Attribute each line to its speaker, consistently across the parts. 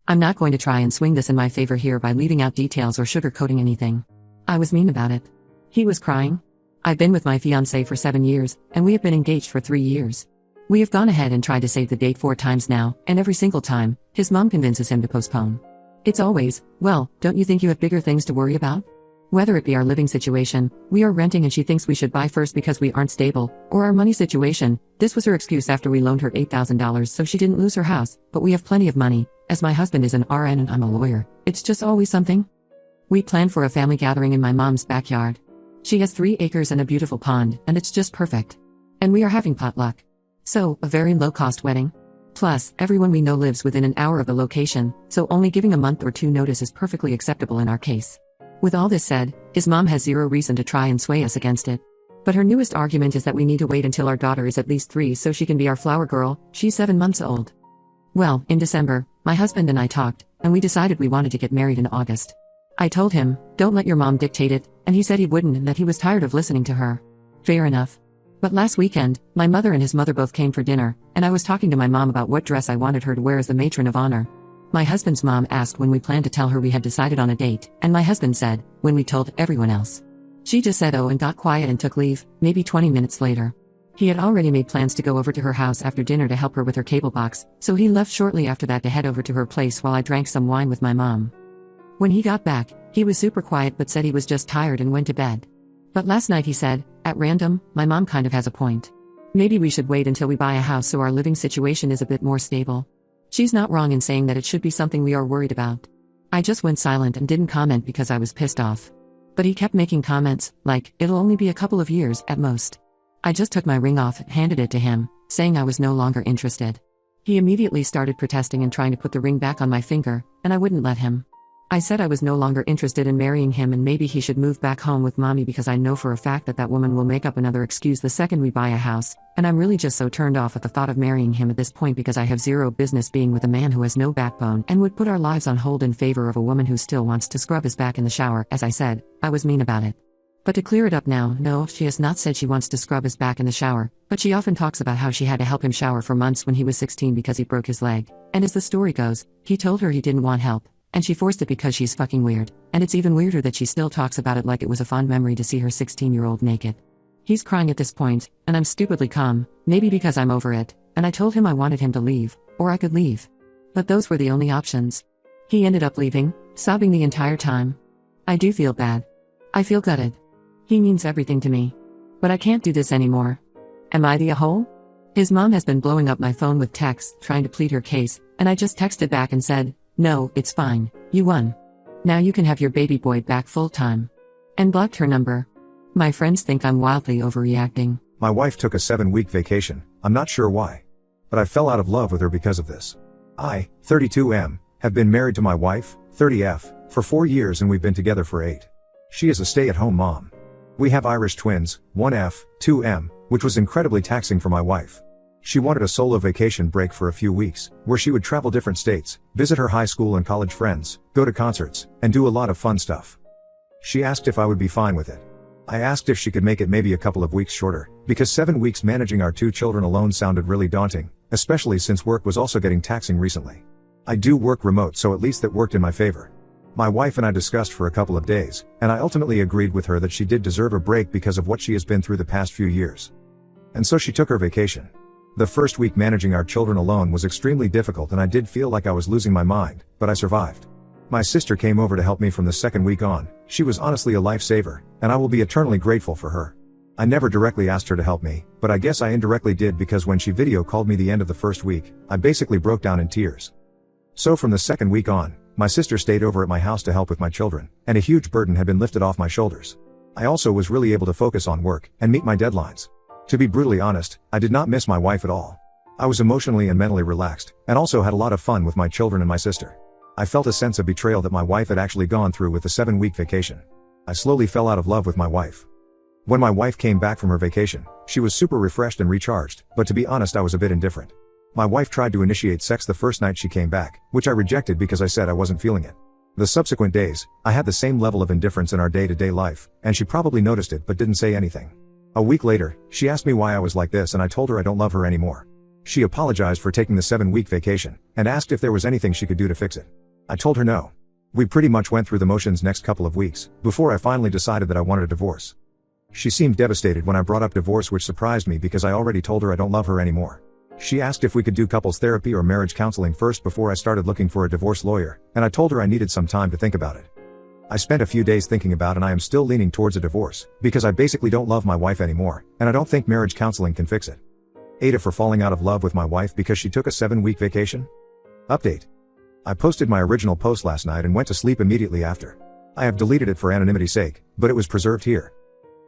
Speaker 1: I'm not going to try and swing this in my favor here by leaving out details or sugarcoating anything. I was mean about it. He was crying. I've been with my fiancé for 7 years, and we have been engaged for 3 years. We have gone ahead and tried to save the date 4 times now, and every single time, his mom convinces him to postpone. It's always, well, don't you think you have bigger things to worry about? Whether it be our living situation, we are renting and she thinks we should buy first because we aren't stable, or our money situation, this was her excuse after we loaned her $8,000 so she didn't lose her house, but we have plenty of money, as my husband is an RN and I'm a lawyer, it's just always something. We planned for a family gathering in my mom's backyard. She has 3 acres and a beautiful pond, and it's just perfect. And we are having potluck. So, a very low-cost wedding. Plus, everyone we know lives within an hour of the location, so only giving a month or 2 notice is perfectly acceptable in our case. With all this said, his mom has zero reason to try and sway us against it. But her newest argument is that we need to wait until our daughter is at least 3 so she can be our flower girl, she's 7 months old. Well, in December, my husband and I talked, and we decided we wanted to get married in August. I told him, don't let your mom dictate it, and he said he wouldn't and that he was tired of listening to her. Fair enough. But last weekend, my mother and his mother both came for dinner, and I was talking to my mom about what dress I wanted her to wear as the matron of honor. My husband's mom asked when we planned to tell her we had decided on a date, and my husband said, when we told everyone else. She just said oh and got quiet and took leave, maybe 20 minutes later. He had already made plans to go over to her house after dinner to help her with her cable box, so he left shortly after that to head over to her place while I drank some wine with my mom. When he got back, he was super quiet but said he was just tired and went to bed. But last night he said, at random, my mom kind of has a point. Maybe we should wait until we buy a house so our living situation is a bit more stable. She's not wrong in saying that it should be something we are worried about. I just went silent and didn't comment because I was pissed off. But he kept making comments, like, it'll only be a couple of years, at most. I just took my ring off and handed it to him, saying I was no longer interested. He immediately started protesting and trying to put the ring back on my finger, and I wouldn't let him. I said I was no longer interested in marrying him and maybe he should move back home with mommy because I know for a fact that woman will make up another excuse the second we buy a house, and I'm really just so turned off at the thought of marrying him at this point because I have zero business being with a man who has no backbone and would put our lives on hold in favor of a woman who still wants to scrub his back in the shower. As I said, I was mean about it. But to clear it up now, no, she has not said she wants to scrub his back in the shower, but she often talks about how she had to help him shower for months when he was 16 because he broke his leg, and as the story goes, he told her he didn't want help. And she forced it because she's fucking weird, and it's even weirder that she still talks about it like it was a fond memory to see her 16-year-old naked. He's crying at this point, and I'm stupidly calm, maybe because I'm over it, and I told him I wanted him to leave, or I could leave. But those were the only options. He ended up leaving, sobbing the entire time. I do feel bad. I feel gutted. He means everything to me. But I can't do this anymore. Am I the a-hole? His mom has been blowing up my phone with texts trying to plead her case, and I just texted back and said, no, it's fine, you won. Now you can have your baby boy back full time. And blocked her number. My friends think I'm wildly overreacting.
Speaker 2: My wife took a 7-week vacation, I'm not sure why. But I fell out of love with her because of this. I, 32M, have been married to my wife, 30F, for 4 years and we've been together for 8. She is a stay-at-home mom. We have Irish twins, 1F, 2M, which was incredibly taxing for my wife. She wanted a solo vacation break for a few weeks, where she would travel different states, visit her high school and college friends, go to concerts, and do a lot of fun stuff. She asked if I would be fine with it. I asked if she could make it maybe a couple of weeks shorter, because 7 weeks managing our 2 children alone sounded really daunting, especially since work was also getting taxing recently. I do work remote so at least that worked in my favor. My wife and I discussed for a couple of days, and I ultimately agreed with her that she did deserve a break because of what she has been through the past few years. And so she took her vacation. The first week managing our children alone was extremely difficult and I did feel like I was losing my mind, but I survived. My sister came over to help me from the second week on. She was honestly a lifesaver, and I will be eternally grateful for her. I never directly asked her to help me, but I guess I indirectly did because when she video called me the end of the first week, I basically broke down in tears. So from the second week on, my sister stayed over at my house to help with my children, and a huge burden had been lifted off my shoulders. I also was really able to focus on work and meet my deadlines. To be brutally honest, I did not miss my wife at all. I was emotionally and mentally relaxed, and also had a lot of fun with my children and my sister. I felt a sense of betrayal that my wife had actually gone through with the 7-week vacation. I slowly fell out of love with my wife. When my wife came back from her vacation, she was super refreshed and recharged, but to be honest I was a bit indifferent. My wife tried to initiate sex the first night she came back, which I rejected because I said I wasn't feeling it. The subsequent days, I had the same level of indifference in our day-to-day life, and she probably noticed it but didn't say anything. A week later, she asked me why I was like this and I told her I don't love her anymore. She apologized for taking the 7-week vacation, and asked if there was anything she could do to fix it. I told her no. We pretty much went through the motions next couple of weeks, before I finally decided that I wanted a divorce. She seemed devastated when I brought up divorce, which surprised me because I already told her I don't love her anymore. She asked if we could do couples therapy or marriage counseling first before I started looking for a divorce lawyer, and I told her I needed some time to think about it. I spent a few days thinking about it, and I am still leaning towards a divorce, because I basically don't love my wife anymore, and I don't think marriage counseling can fix it. Ada for falling out of love with my wife because she took a 7-week vacation? Update. I posted my original post last night and went to sleep immediately after. I have deleted it for anonymity's sake, but it was preserved here.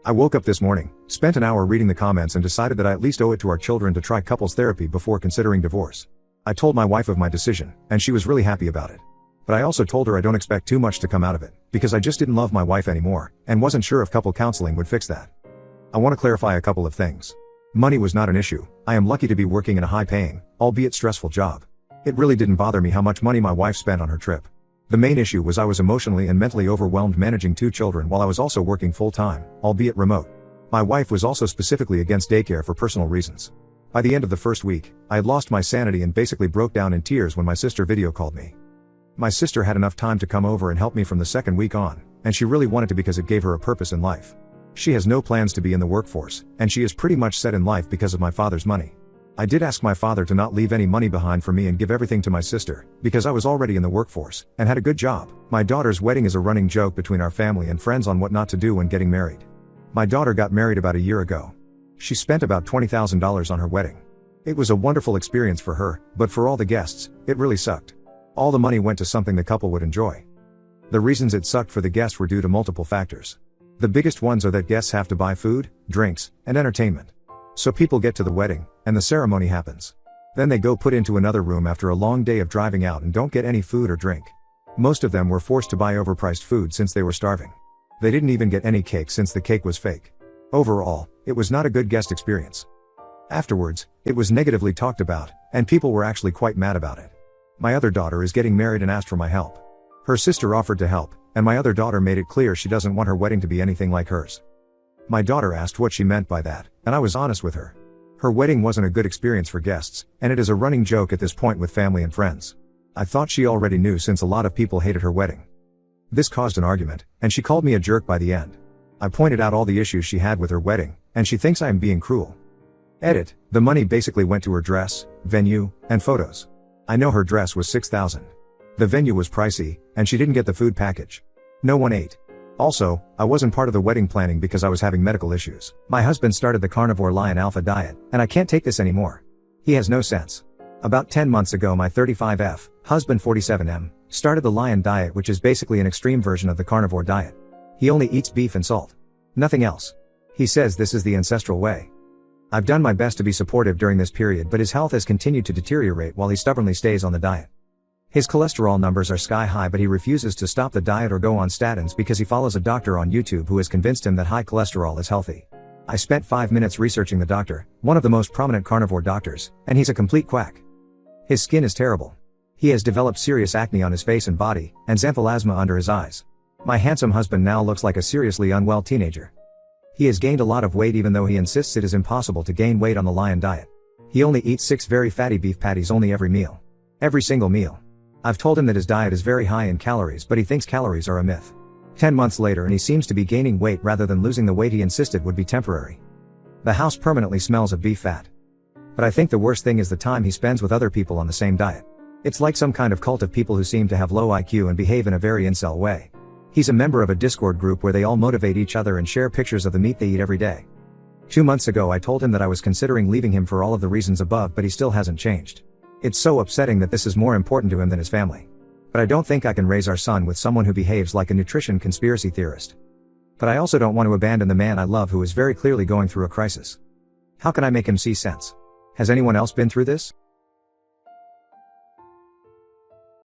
Speaker 2: I woke up this morning, spent an hour reading the comments, and decided that I at least owe it to our children to try couples therapy before considering divorce. I told my wife of my decision, and she was really happy about it. But I also told her I don't expect too much to come out of it, because I just didn't love my wife anymore, and wasn't sure if couple counseling would fix that. I want to clarify a couple of things. Money was not an issue. I am lucky to be working in a high-paying, albeit stressful job. It really didn't bother me how much money my wife spent on her trip. The main issue was I was emotionally and mentally overwhelmed managing 2 children while I was also working full-time, albeit remote. My wife was also specifically against daycare for personal reasons. By the end of the first week, I had lost my sanity and basically broke down in tears when my sister video called me. My sister had enough time to come over and help me from the second week on, and she really wanted to because it gave her a purpose in life. She has no plans to be in the workforce, and she is pretty much set in life because of my father's money. I did ask my father to not leave any money behind for me and give everything to my sister, because I was already in the workforce, and had a good job. My daughter's wedding is a running joke between our family and friends on what not to do when getting married. My daughter got married about a year ago. She spent about $20,000 on her wedding. It was a wonderful experience for her, but for all the guests, it really sucked. All the money went to something the couple would enjoy. The reasons it sucked for the guests were due to multiple factors. The biggest ones are that guests have to buy food, drinks, and entertainment. So people get to the wedding, and the ceremony happens. Then they go put into another room after a long day of driving out and don't get any food or drink. Most of them were forced to buy overpriced food since they were starving. They didn't even get any cake since the cake was fake. Overall, it was not a good guest experience. Afterwards, it was negatively talked about, and people were actually quite mad about it. My other daughter is getting married and asked for my help. Her sister offered to help, and my other daughter made it clear she doesn't want her wedding to be anything like hers. My daughter asked what she meant by that, and I was honest with her. Her wedding wasn't a good experience for guests, and it is a running joke at this point with family and friends. I thought she already knew since a lot of people hated her wedding. This caused an argument, and she called me a jerk by the end. I pointed out all the issues she had with her wedding, and she thinks I am being cruel. Edit. The money basically went to her dress, venue, and photos. I know her dress was $6,000. The venue was pricey, and she didn't get the food package. No one ate. Also, I wasn't part of the wedding planning because I was having medical issues. My husband started the Carnivore Lion Alpha diet, and I can't take this anymore. He has no sense. About 10 months ago, my 35F, husband 47M, started the Lion diet, which is basically an extreme version of the carnivore diet. He only eats beef and salt. Nothing else. He says this is the ancestral way. I've done my best to be supportive during this period, but his health has continued to deteriorate while he stubbornly stays on the diet. His cholesterol numbers are sky high, but he refuses to stop the diet or go on statins because he follows a doctor on YouTube who has convinced him that high cholesterol is healthy. I spent 5 minutes researching the doctor, one of the most prominent carnivore doctors, and he's a complete quack. His skin is terrible. He has developed serious acne on his face and body, and xanthelasma under his eyes. My handsome husband now looks like a seriously unwell teenager. He has gained a lot of weight even though he insists it is impossible to gain weight on the Lion diet. He only eats 6 very fatty beef patties only every meal. Every single meal. I've told him that his diet is very high in calories, but he thinks calories are a myth. 10 months later and he seems to be gaining weight rather than losing the weight he insisted would be temporary. The house permanently smells of beef fat. But I think the worst thing is the time he spends with other people on the same diet. It's like some kind of cult of people who seem to have low IQ and behave in a very incel way. He's a member of a Discord group where they all motivate each other and share pictures of the meat they eat every day. 2 months ago I told him that I was considering leaving him for all of the reasons above, but he still hasn't changed. It's so upsetting that this is more important to him than his family. But I don't think I can raise our son with someone who behaves like a nutrition conspiracy theorist. But I also don't want to abandon the man I love who is very clearly going through a crisis. How can I make him see sense? Has anyone else been through this?